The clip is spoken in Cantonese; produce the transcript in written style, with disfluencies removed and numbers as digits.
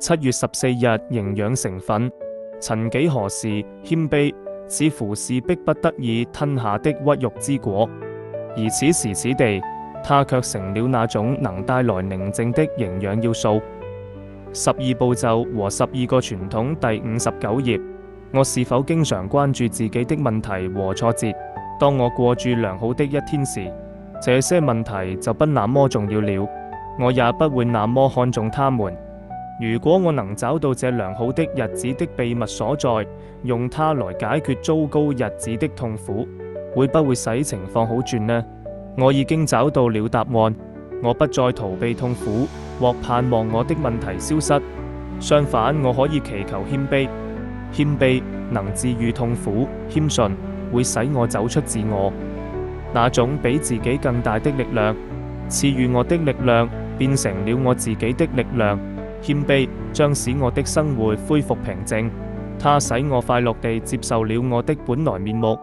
7月14日，營養成分。曾幾何時，謙卑似乎是迫不得已吞下的屈辱之果，而此時此地，它卻成了那種能帶來寧靜的營養要素。12步驟和12個傳統第59頁。我是否經常關注自己的問題和挫折？當我過住良好的一天時，這些問題就不那麼重要了，我也不會那麼看重它們。如果我能找到這良好的日子的秘密所在，用它來解決糟糕日子的痛苦，會不會使情況好轉呢？我已經找到了答案，我不再逃避痛苦或盼望我的問題消失，相反，我可以祈求謙卑。謙卑能治癒痛苦，謙遜會使我走出自我，那種比自己更大的力量，賜予我的力量變成了我自己的力量。謙卑將使我的生活恢復平靜，它使我快樂地接受了我的本來面目。